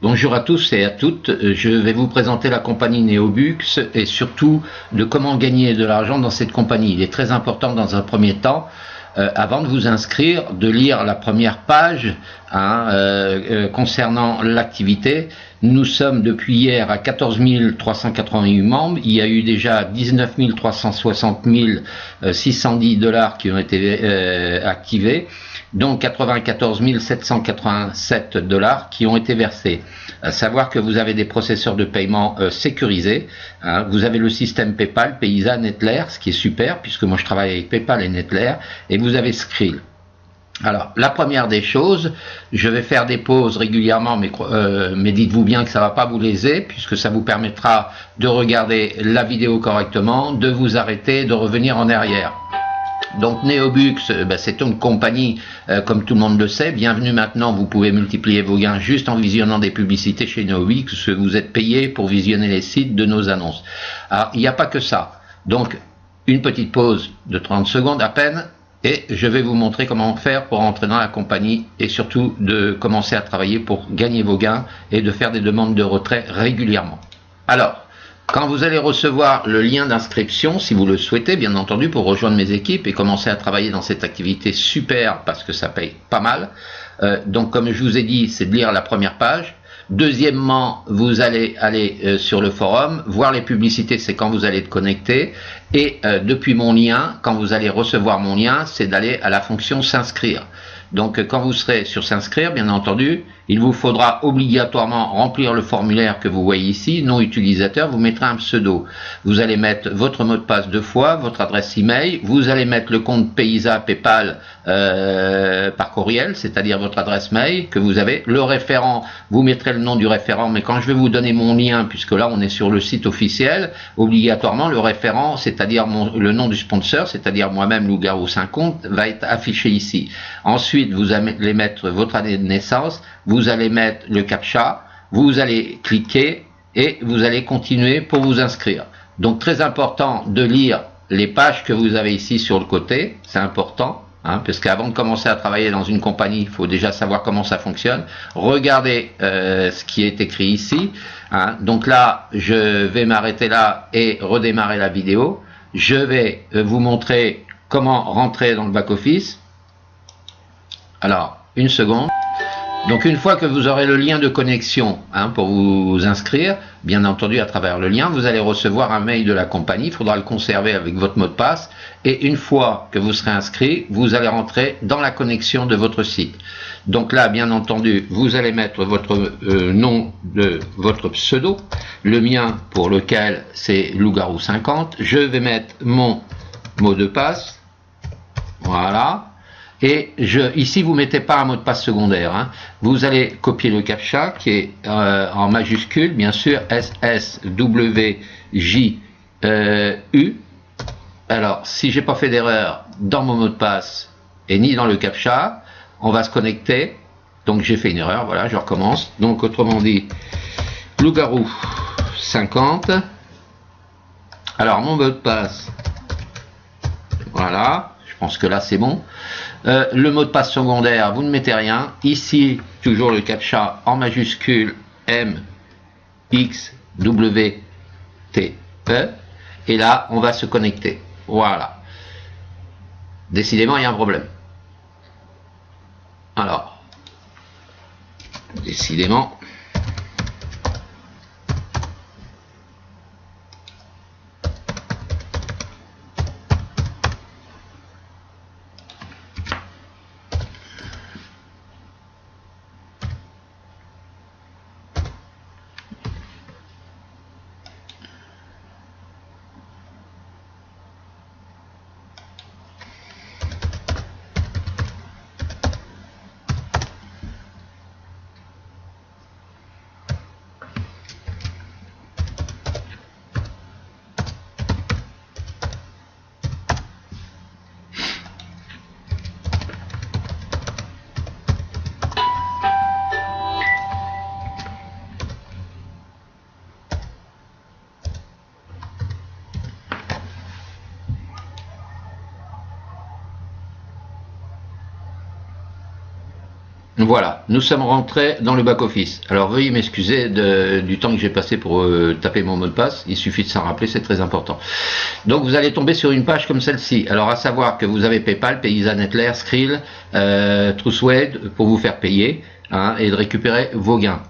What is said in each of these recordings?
Bonjour à tous et à toutes, je vais vous présenter la compagnie Neobux et surtout de comment gagner de l'argent dans cette compagnie. Il est très important dans un premier temps, avant de vous inscrire, de lire la première page concernant l'activité. Nous sommes depuis hier à 14 388 membres, il y a eu déjà 19 360 610 $ qui ont été activés, donc 94 787 $ qui ont été versés. À savoir que vous avez des processeurs de paiement sécurisés, vous avez le système PayPal, Paysa, Netlair, ce qui est super puisque moi je travaille avec PayPal et Netlair, et vous avez Skrill. Alors, la première des choses, je vais faire des pauses régulièrement, mais dites-vous bien que ça ne va pas vous léser, puisque ça vous permettra de regarder la vidéo correctement, de vous arrêter, de revenir en arrière. Donc Neobux, c'est une compagnie, comme tout le monde le sait. Bienvenue maintenant, vous pouvez multiplier vos gains juste en visionnant des publicités chez Neobux. Vous êtes payé pour visionner les sites de nos annonces. Alors, il n'y a pas que ça. Donc, une petite pause de 30 secondes à peine. Et je vais vous montrer comment faire pour entrer dans la compagnie et surtout de commencer à travailler pour gagner vos gains et de faire des demandes de retrait régulièrement. Alors, quand vous allez recevoir le lien d'inscription, si vous le souhaitez, bien entendu, pour rejoindre mes équipes et commencer à travailler dans cette activité super parce que ça paye pas mal. Donc, comme je vous ai dit, c'est de lire la première page. Deuxièmement, vous allez aller sur le forum, voir les publicités, c'est quand vous allez être connecté. Et depuis mon lien, quand vous allez recevoir mon lien, c'est d'aller à la fonction s'inscrire. Donc quand vous serez sur s'inscrire, bien entendu, il vous faudra obligatoirement remplir le formulaire que vous voyez ici, nom utilisateur, vous mettrez un pseudo. Vous allez mettre votre mot de passe 2 fois, votre adresse email, vous allez mettre le compte Paysa PayPal par courriel, c'est-à-dire votre adresse mail que vous avez. Le référent, vous mettrez le nom du référent, mais quand je vais vous donner mon lien, puisque là on est sur le site officiel, obligatoirement le référent, c'est-à-dire le nom du sponsor, c'est-à-dire moi-même Loup-Garou 50, va être affiché ici. Ensuite, vous allez mettre votre année de naissance, vous allez mettre le CAPTCHA, vous allez cliquer et vous allez continuer pour vous inscrire. Donc très important de lire les pages que vous avez ici sur le côté, c'est important, parce qu'avant de commencer à travailler dans une compagnie, il faut déjà savoir comment ça fonctionne. Regardez ce qui est écrit ici. Donc là, je vais m'arrêter là et redémarrer la vidéo. Je vais vous montrer comment rentrer dans le back-office. Alors, une seconde. Donc une fois que vous aurez le lien de connexion pour vous inscrire, bien entendu à travers le lien, vous allez recevoir un mail de la compagnie, il faudra le conserver avec votre mot de passe, et une fois que vous serez inscrit, vous allez rentrer dans la connexion de votre site. Donc là, bien entendu, vous allez mettre votre nom de votre pseudo, le mien pour lequel c'est Loup-Garou 50, je vais mettre mon mot de passe, voilà. Et ici, vous ne mettez pas un mot de passe secondaire. Vous allez copier le CAPTCHA qui est en majuscule, bien sûr, SSWJU. Alors, si j'ai pas fait d'erreur dans mon mot de passe et ni dans le CAPTCHA, on va se connecter. Donc, j'ai fait une erreur, voilà, je recommence. Donc, autrement dit, Loup-Garou 50. Alors, mon mot de passe, voilà. Je pense que là c'est bon. Le mot de passe secondaire, vous ne mettez rien. Ici, toujours le CAPTCHA en majuscule MXWTE. Et là, on va se connecter. Voilà. Décidément, il y a un problème. Alors, décidément. Voilà, nous sommes rentrés dans le back-office. Alors veuillez m'excuser du temps que j'ai passé pour taper mon mot de passe, il suffit de s'en rappeler, c'est très important. Donc vous allez tomber sur une page comme celle-ci. Alors à savoir que vous avez PayPal, Paysan Nettler, Skrill, Truthwade pour vous faire payer hein, et de récupérer vos gains.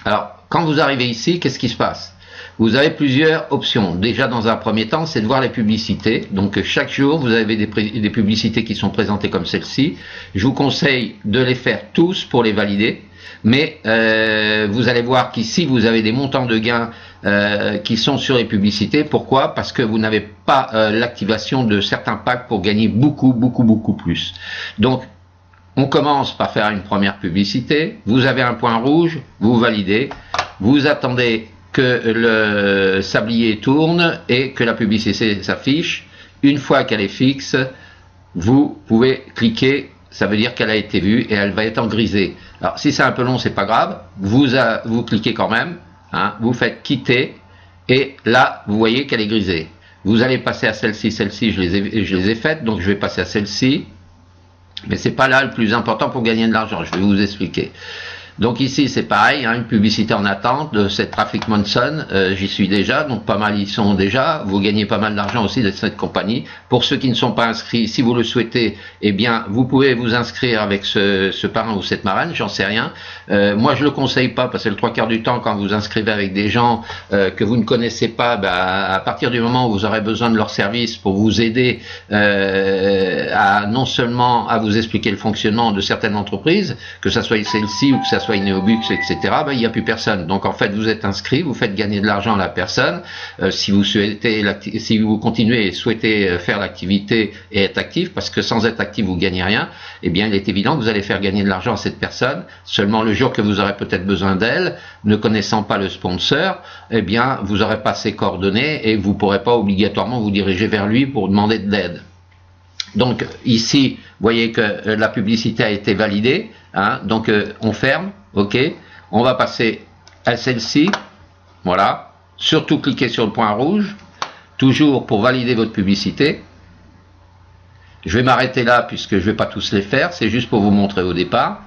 Alors quand vous arrivez ici, qu'est-ce qui se passe? Vous avez plusieurs options. Déjà, dans un premier temps, c'est de voir les publicités. Donc, chaque jour, vous avez des publicités qui sont présentées comme celle-ci. Je vous conseille de les faire tous pour les valider. Mais vous allez voir qu'ici, vous avez des montants de gains qui sont sur les publicités. Pourquoi? Parce que vous n'avez pas l'activation de certains packs pour gagner beaucoup plus. Donc, on commence par faire une première publicité. Vous avez un point rouge, vous validez. Vous attendez que le sablier tourne et que la publicité s'affiche. Une fois qu'elle est fixe, vous pouvez cliquer, ça veut dire qu'elle a été vue et elle va être en grisé. Alors si c'est un peu long, c'est pas grave, vous cliquez quand même, hein, vous faites quitter et là vous voyez qu'elle est grisée. Vous allez passer à celle-ci, je les ai faites, donc je vais passer à celle-ci, mais c'est pas là le plus important pour gagner de l'argent, je vais vous expliquer. Donc ici c'est pareil, hein, une publicité en attente de cette Traffic Monson, j'y suis déjà, donc pas mal y sont déjà, vous gagnez pas mal d'argent aussi de cette compagnie. Pour ceux qui ne sont pas inscrits, si vous le souhaitez, eh bien vous pouvez vous inscrire avec ce parrain ou cette marraine, j'en sais rien. Moi je le conseille pas parce que le 3/4 du temps quand vous inscrivez avec des gens que vous ne connaissez pas, bah, à partir du moment où vous aurez besoin de leur service pour vous aider à non seulement à vous expliquer le fonctionnement de certaines entreprises, que ça soit celle-ci ou que ça soit Neobux, etc., ben, il n'y a plus personne. Donc en fait, vous êtes inscrit, vous faites gagner de l'argent à la personne. Si vous continuez et souhaitez faire l'activité et être actif, parce que sans être actif, vous gagnez rien, eh bien, il est évident que vous allez faire gagner de l'argent à cette personne. Seulement le jour que vous aurez peut-être besoin d'elle, ne connaissant pas le sponsor, eh bien, vous n'aurez pas ses coordonnées et vous ne pourrez pas obligatoirement vous diriger vers lui pour demander de l'aide. Donc ici, vous voyez que la publicité a été validée, hein, donc on ferme, ok, on va passer à celle-ci, voilà, surtout cliquez sur le point rouge, toujours pour valider votre publicité. Je vais m'arrêter là puisque je ne vais pas tous les faire, c'est juste pour vous montrer au départ.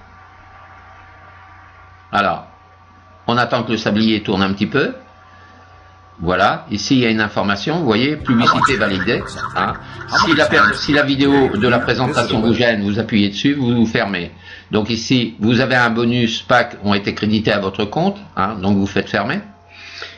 Alors, on attend que le sablier tourne un petit peu. Voilà, ici il y a une information, vous voyez, publicité validée. Hein. Si la vidéo de la présentation vous gêne, vous appuyez dessus, vous fermez. Donc ici, vous avez un bonus pack, ont été crédités à votre compte, hein, donc vous faites fermer.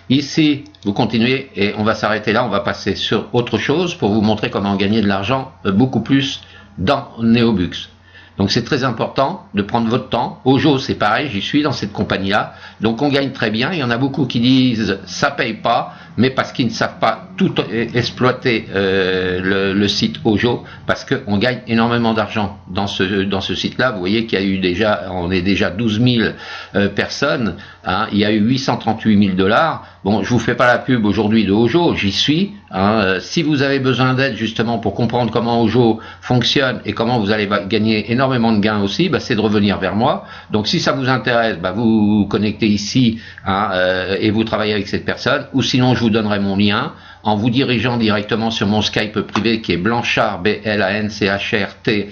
Ici, vous continuez et on va s'arrêter là, on va passer sur autre chose pour vous montrer comment gagner de l'argent beaucoup plus dans Neobux. Donc c'est très important de prendre votre temps. Ojo, c'est pareil, j'y suis dans cette compagnie-là. Donc on gagne très bien. Il y en a beaucoup qui disent ça paye pas, mais parce qu'ils ne savent pas tout exploiter le site Ojo, parce qu'on gagne énormément d'argent dans ce site-là. Vous voyez qu'il y a eu déjà, on est déjà 12 000 personnes. Hein, il y a eu 838 000 $. Bon, je vous fais pas la pub aujourd'hui de Ojo, j'y suis. Hein, si vous avez besoin d'aide justement pour comprendre comment Ojo fonctionne et comment vous allez gagner énormément de gains aussi, bah, c'est de revenir vers moi. Donc si ça vous intéresse, bah, vous vous connectez ici, hein, et vous travaillez avec cette personne, ou sinon je vous donnerai mon lien en vous dirigeant directement sur mon Skype privé qui est Blanchard, B-L-A-N-C-H-R-T.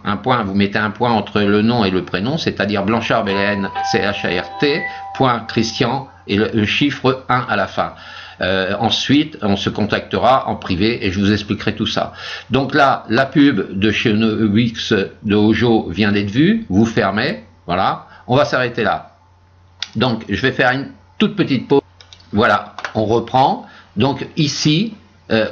Un point, vous mettez un point entre le nom et le prénom, c'est-à-dire Blanchard, B-L-A-N-C-H-R-T, Christian et le chiffre 1 à la fin. Ensuite, on se contactera en privé et je vous expliquerai tout ça. Donc là, la pub de chez Neobux de Ojo vient d'être vue, vous fermez, voilà, on va s'arrêter là. Donc, je vais faire une toute petite pause. Voilà, on reprend. Donc ici,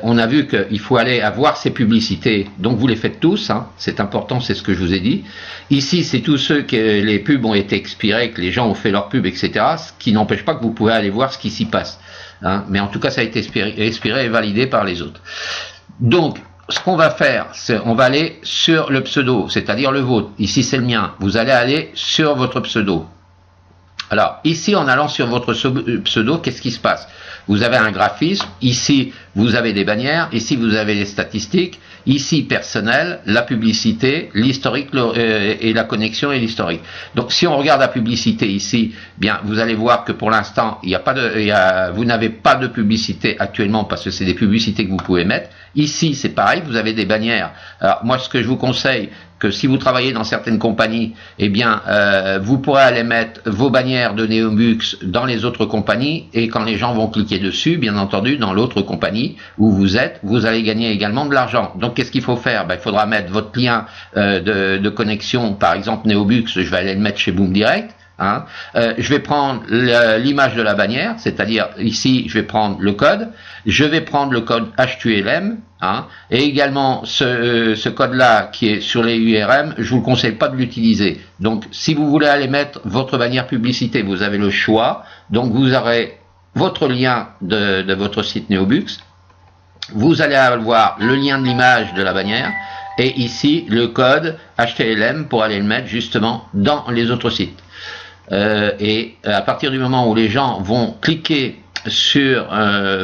on a vu qu'il faut aller voir ces publicités, donc vous les faites tous, hein, c'est important, c'est ce que je vous ai dit. Ici, c'est tous ceux que les pubs ont été expirés, que les gens ont fait leur pub, etc., ce qui n'empêche pas que vous pouvez aller voir ce qui s'y passe. Hein, mais en tout cas, ça a été expiré et validé par les autres. Donc, ce qu'on va faire, c'est on va aller sur le pseudo, c'est-à-dire le vôtre. Ici, c'est le mien. Vous allez aller sur votre pseudo. Alors, ici, en allant sur votre pseudo, qu'est-ce qui se passe? Vous avez un graphisme. Ici, vous avez des bannières, ici vous avez les statistiques, ici personnel, la publicité, l'historique et la connexion et l'historique. Donc si on regarde la publicité ici, bien vous allez voir que pour l'instant vous n'avez pas de publicité actuellement parce que c'est des publicités que vous pouvez mettre. Ici c'est pareil, vous avez des bannières. Alors moi ce que je vous conseille, que si vous travaillez dans certaines compagnies, eh bien, vous pourrez aller mettre vos bannières de Neobux dans les autres compagnies, et quand les gens vont cliquer dessus, bien entendu, dans l'autre compagnie où vous êtes, vous allez gagner également de l'argent. Donc, qu'est-ce qu'il faut faire? Ben, il faudra mettre votre lien de connexion, par exemple Neobux, je vais aller le mettre chez Boom Direct. Hein. Je vais prendre l'image de la bannière, c'est-à-dire ici je vais prendre le code, je vais prendre le code HTML, hein, et également ce code-là qui est sur les URM, je vous le conseille pas de l'utiliser. Donc si vous voulez aller mettre votre bannière publicité, vous avez le choix, donc vous aurez votre lien de votre site Neobux, vous allez avoir le lien de l'image de la bannière, et ici le code HTML pour aller le mettre justement dans les autres sites. Et à partir du moment où les gens vont cliquer sur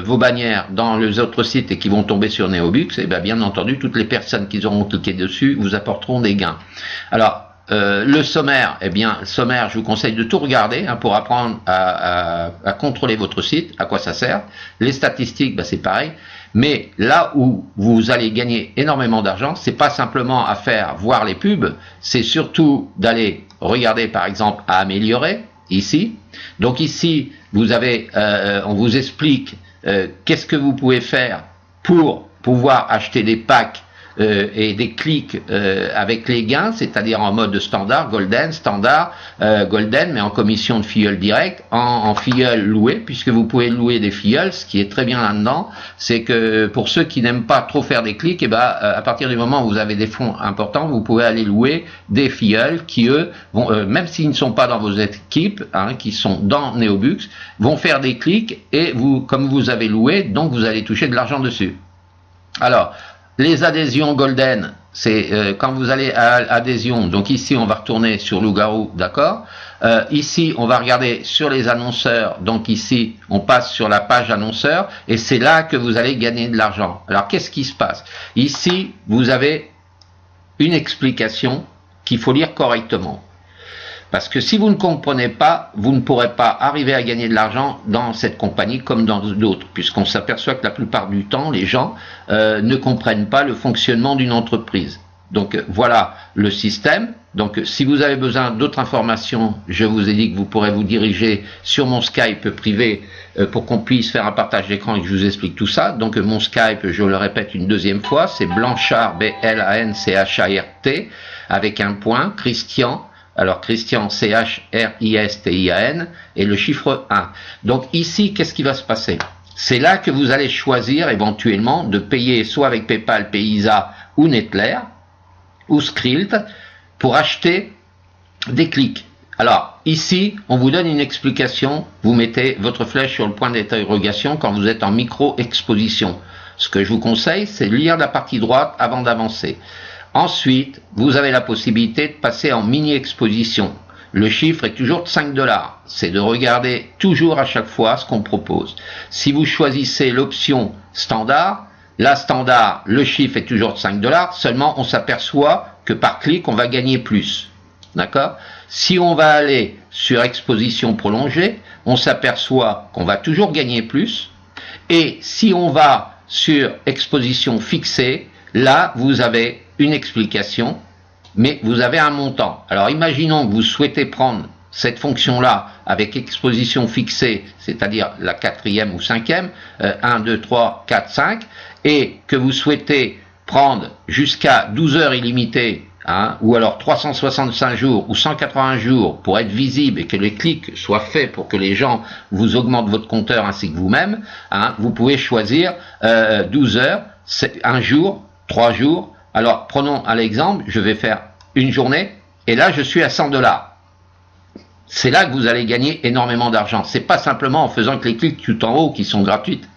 vos bannières dans les autres sites et qui vont tomber sur Neobux, et bien entendu toutes les personnes qui auront cliqué dessus vous apporteront des gains. Alors le sommaire, le sommaire, je vous conseille de tout regarder hein, pour apprendre à contrôler votre site, à quoi ça sert. Les statistiques, c'est pareil. Mais là où vous allez gagner énormément d'argent, c'est pas simplement à faire voir les pubs, c'est surtout d'aller regarder par exemple à améliorer ici. Donc ici, vous avez, on vous explique qu'est-ce que vous pouvez faire pour pouvoir acheter des packs et des clics avec les gains, c'est-à-dire en mode standard, golden, golden, mais en commission de filleul direct, en filleul loué, puisque vous pouvez louer des filleuls. Ce qui est très bien là-dedans, c'est que pour ceux qui n'aiment pas trop faire des clics, à partir du moment où vous avez des fonds importants, vous pouvez aller louer des filleuls qui, eux, vont, même s'ils ne sont pas dans vos équipes, hein, qui sont dans Neobux, vont faire des clics, et vous, comme vous avez loué, donc vous allez toucher de l'argent dessus. Alors, les adhésions golden, c'est quand vous allez à adhésion, donc ici on va retourner sur Loup-Garou, d'accord. Ici on va regarder sur les annonceurs, donc ici on passe sur la page annonceur, et c'est là que vous allez gagner de l'argent. Alors qu'est-ce qui se passe? Ici vous avez une explication qu'il faut lire correctement. Parce que si vous ne comprenez pas, vous ne pourrez pas arriver à gagner de l'argent dans cette compagnie comme dans d'autres, puisqu'on s'aperçoit que la plupart du temps, les gens ne comprennent pas le fonctionnement d'une entreprise. Donc voilà le système. Donc si vous avez besoin d'autres informations, je vous ai dit que vous pourrez vous diriger sur mon Skype privé pour qu'on puisse faire un partage d'écran et que je vous explique tout ça. Donc mon Skype, je le répète une deuxième fois, c'est Blanchard, B-L-A-N-C-H-A-R-T, avec un point, Christian. Alors Christian, C-H-R-I-S-T-I-A-N, et le chiffre 1. Donc ici, qu'est-ce qui va se passer? C'est là que vous allez choisir éventuellement de payer soit avec PayPal, Paysa ou Netler, ou Skrilt, pour acheter des clics. Alors ici, on vous donne une explication, vous mettez votre flèche sur le point d'interrogation quand vous êtes en micro-exposition. Ce que je vous conseille, c'est de lire la partie droite avant d'avancer. Ensuite, vous avez la possibilité de passer en mini-exposition. Le chiffre est toujours de 5 $. C'est de regarder toujours à chaque fois ce qu'on propose. Si vous choisissez l'option standard, la standard, le chiffre est toujours de 5 $, seulement on s'aperçoit que par clic, on va gagner plus. D'accord? Si on va aller sur exposition prolongée, on s'aperçoit qu'on va toujours gagner plus. Et si on va sur exposition fixée, là, vous avez une explication, mais vous avez un montant. Alors imaginons que vous souhaitez prendre cette fonction-là avec exposition fixée, c'est-à-dire la 4e ou 5e, 1, 2, 3, 4, 5, et que vous souhaitez prendre jusqu'à 12 heures illimitées, hein, ou alors 365 jours ou 180 jours pour être visible et que les clics soient faits pour que les gens vous augmentent votre compteur ainsi que vous-même, hein, vous pouvez choisir 12 heures, 1 jour, 3 jours. Alors, prenons à l'exemple, je vais faire une journée, et là, je suis à 100 $. C'est là que vous allez gagner énormément d'argent. C'est pas simplement en faisant que les clics tout en haut qui sont gratuites.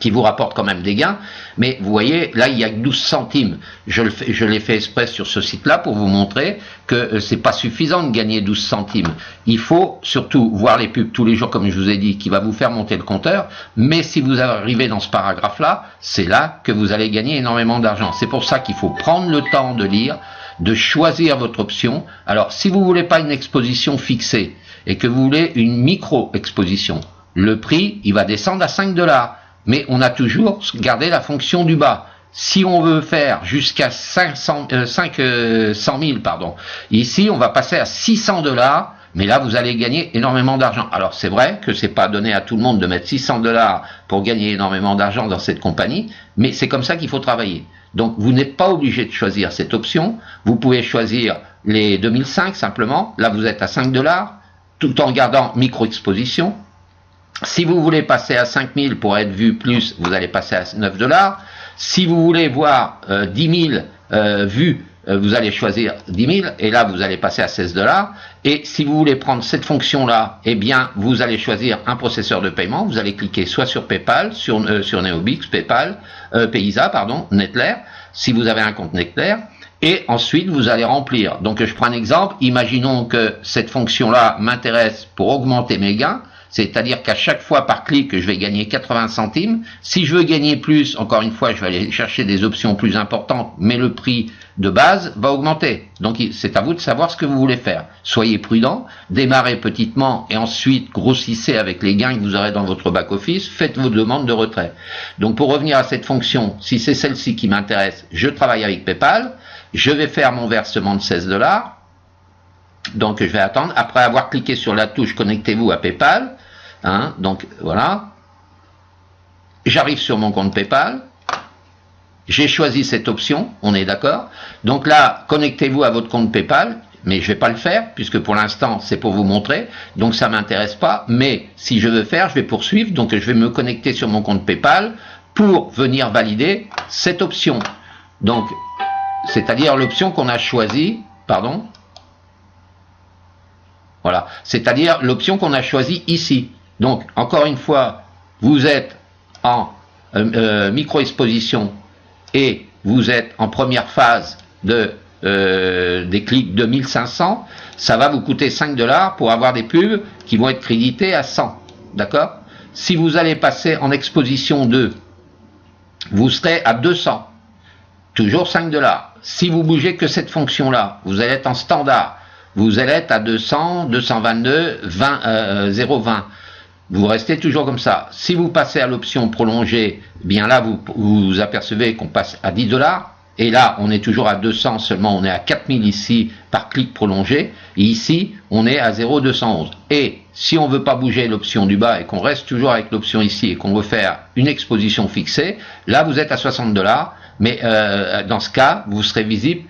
qui vous rapporte quand même des gains, mais vous voyez, là il y a que 12 centimes. Je l'ai fait exprès sur ce site-là pour vous montrer que c'est pas suffisant de gagner 12 centimes. Il faut surtout voir les pubs tous les jours, comme je vous ai dit, qui va vous faire monter le compteur, mais si vous arrivez dans ce paragraphe-là, c'est là que vous allez gagner énormément d'argent. C'est pour ça qu'il faut prendre le temps de lire, de choisir votre option. Alors, si vous voulez pas une exposition fixée, et que vous voulez une micro-exposition, le prix, il va descendre à 5 $. Mais on a toujours gardé la fonction du bas. Si on veut faire jusqu'à 500 000, pardon, ici on va passer à 600 $, mais là vous allez gagner énormément d'argent. Alors c'est vrai que c'est pas donné à tout le monde de mettre 600 $ pour gagner énormément d'argent dans cette compagnie, mais c'est comme ça qu'il faut travailler. Donc vous n'êtes pas obligé de choisir cette option, vous pouvez choisir les 2005 simplement, là vous êtes à 5 $, tout en gardant micro-exposition. Si vous voulez passer à 5000 pour être vu plus, vous allez passer à 9 $. Si vous voulez voir 10 000 vues, vous allez choisir 10 000 et là vous allez passer à 16 $. Et si vous voulez prendre cette fonction-là, eh bien vous allez choisir un processeur de paiement. Vous allez cliquer soit sur PayPal, sur Neobix, PayPal, Paysa, pardon, Netlair, si vous avez un compte Netlair. Et ensuite, vous allez remplir. Donc je prends un exemple. Imaginons que cette fonction-là m'intéresse pour augmenter mes gains. C'est-à-dire qu'à chaque fois par clic, je vais gagner 80 centimes. Si je veux gagner plus, encore une fois, je vais aller chercher des options plus importantes, mais le prix de base va augmenter. Donc c'est à vous de savoir ce que vous voulez faire. Soyez prudent, démarrez petitement et ensuite grossissez avec les gains que vous aurez dans votre back-office. Faites vos demandes de retrait. Donc pour revenir à cette fonction, si c'est celle-ci qui m'intéresse, je travaille avec PayPal. Je vais faire mon versement de 16 $. Donc je vais attendre, après avoir cliqué sur la touche connectez-vous à PayPal, hein, donc voilà, j'arrive sur mon compte PayPal, j'ai choisi cette option, on est d'accord, donc là connectez-vous à votre compte PayPal, mais je vais pas le faire, puisque pour l'instant c'est pour vous montrer, donc ça m'intéresse pas, mais si je veux faire, je vais poursuivre, donc je vais me connecter sur mon compte PayPal pour venir valider cette option, donc c'est-à-dire l'option qu'on a choisie, pardon, voilà, c'est-à-dire l'option qu'on a choisie ici. Donc, encore une fois, vous êtes en micro-exposition et vous êtes en première phase de, des clics 2500, ça va vous coûter 5 $ pour avoir des pubs qui vont être crédités à 100. D'accord? Si vous allez passer en exposition 2, vous serez à 200. Toujours 5 $. Si vous bougez que cette fonction-là, vous allez être en standard. Vous allez être à 200, 222, 20, 0,20. Vous restez toujours comme ça. Si vous passez à l'option prolongée, bien là, vous apercevez qu'on passe à 10 $. Et là, on est toujours à 200, seulement on est à 4000 ici par clic prolongé. Et ici, on est à 0,211. Et si on ne veut pas bouger l'option du bas et qu'on reste toujours avec l'option ici et qu'on veut faire une exposition fixée, là, vous êtes à 60 $. Mais dans ce cas, vous serez visible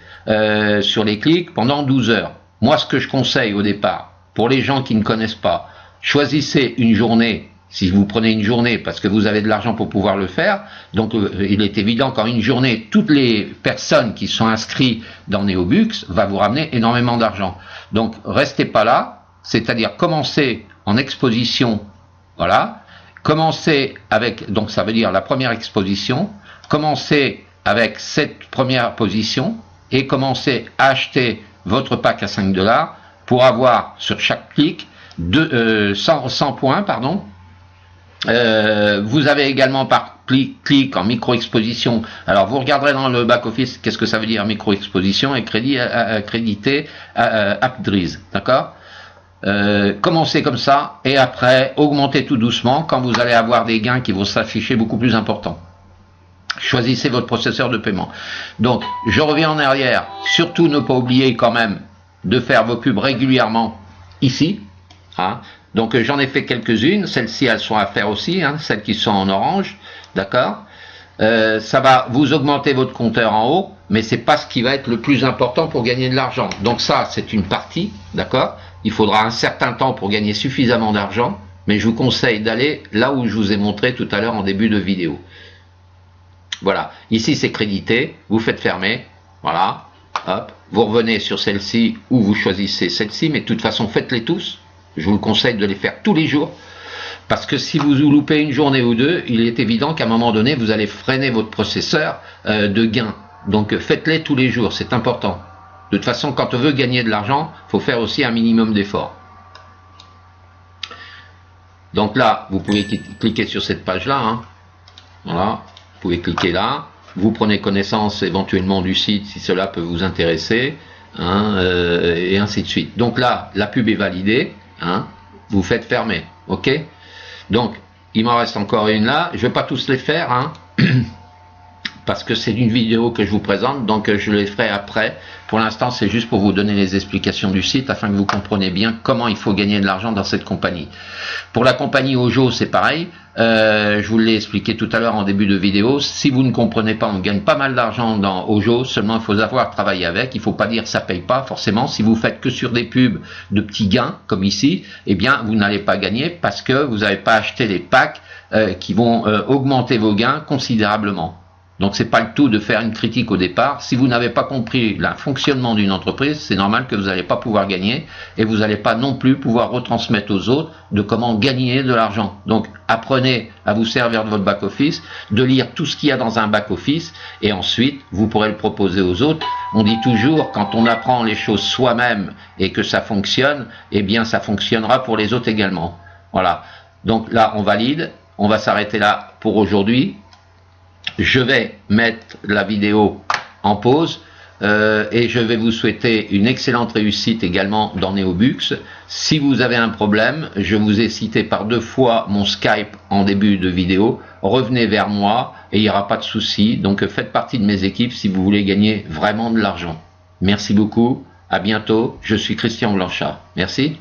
sur les clics pendant 12 heures. Moi, ce que je conseille au départ, pour les gens qui ne connaissent pas, choisissez une journée, si vous prenez une journée, parce que vous avez de l'argent pour pouvoir le faire, donc il est évident qu'en une journée, toutes les personnes qui sont inscrites dans Neobux va vous ramener énormément d'argent. Donc, restez pas là, c'est-à-dire commencez en exposition, voilà, commencez avec, donc ça veut dire la première exposition, commencez avec cette première position, et commencez à acheter votre pack à 5 $ pour avoir sur chaque clic 100 points, pardon. Vous avez également par clic en micro-exposition. Alors vous regarderez dans le back-office qu'est-ce que ça veut dire micro-exposition et crédité AppDreeze, d'accord. Commencez comme ça et après augmentez tout doucement quand vous allez avoir des gains qui vont s'afficher beaucoup plus importants. Choisissez votre processeur de paiement. Donc, je reviens en arrière. Surtout, ne pas oublier quand même de faire vos pubs régulièrement ici. Hein. Donc, j'en ai fait quelques-unes. Celles-ci, elles sont à faire aussi, hein, celles qui sont en orange. D'accord. Ça va vous augmenter votre compteur en haut, mais c'est pas ce qui va être le plus important pour gagner de l'argent. Donc ça, c'est une partie. D'accord. Il faudra un certain temps pour gagner suffisamment d'argent, mais je vous conseille d'aller là où je vous ai montré tout à l'heure en début de vidéo. Voilà, ici c'est crédité, vous faites fermer, voilà, hop, vous revenez sur celle-ci ou vous choisissez celle-ci, mais de toute façon faites-les tous, je vous conseille de les faire tous les jours Parce que si vous loupez une journée ou deux, il est évident qu'à un moment donné, vous allez freiner votre processeur de gain. Donc faites-les tous les jours, c'est important. De toute façon, quand on veut gagner de l'argent, il faut faire aussi un minimum d'efforts. Donc là, vous pouvez cliquer sur cette page-là. Hein. Voilà, vous pouvez cliquer là. Vous prenez connaissance éventuellement du site si cela peut vous intéresser. Hein, et ainsi de suite. Donc là, la pub est validée. Hein, vous faites fermer. OK? Donc, il m'en reste encore une là. Je ne vais pas tous les faire. Hein. Parce que c'est une vidéo que je vous présente, donc je les ferai après. Pour l'instant, c'est juste pour vous donner les explications du site, afin que vous compreniez bien comment il faut gagner de l'argent dans cette compagnie. Pour la compagnie Ojo, c'est pareil. Je vous l'ai expliqué tout à l'heure en début de vidéo. Si vous ne comprenez pas, on gagne pas mal d'argent dans Ojo, seulement il faut savoir travailler avec. Il ne faut pas dire ça paye pas, forcément. Si vous faites que sur des pubs de petits gains, comme ici, eh bien, vous n'allez pas gagner parce que vous n'avez pas acheté les packs qui vont augmenter vos gains considérablement. Donc c'est pas le tout de faire une critique au départ. Si vous n'avez pas compris le fonctionnement d'une entreprise, c'est normal que vous n'allez pas pouvoir gagner et vous n'allez pas non plus pouvoir retransmettre aux autres de comment gagner de l'argent. Donc apprenez à vous servir de votre back-office, de lire tout ce qu'il y a dans un back-office et ensuite vous pourrez le proposer aux autres. On dit toujours, quand on apprend les choses soi-même et que ça fonctionne, eh bien ça fonctionnera pour les autres également. Voilà. Donc là on valide, on va s'arrêter là pour aujourd'hui. Je vais mettre la vidéo en pause et je vais vous souhaiter une excellente réussite également dans Neobux. Si vous avez un problème, je vous ai cité par 2 fois mon Skype en début de vidéo. Revenez vers moi et il n'y aura pas de souci. Donc faites partie de mes équipes si vous voulez gagner vraiment de l'argent. Merci beaucoup, à bientôt. Je suis Christian Blanchard. Merci.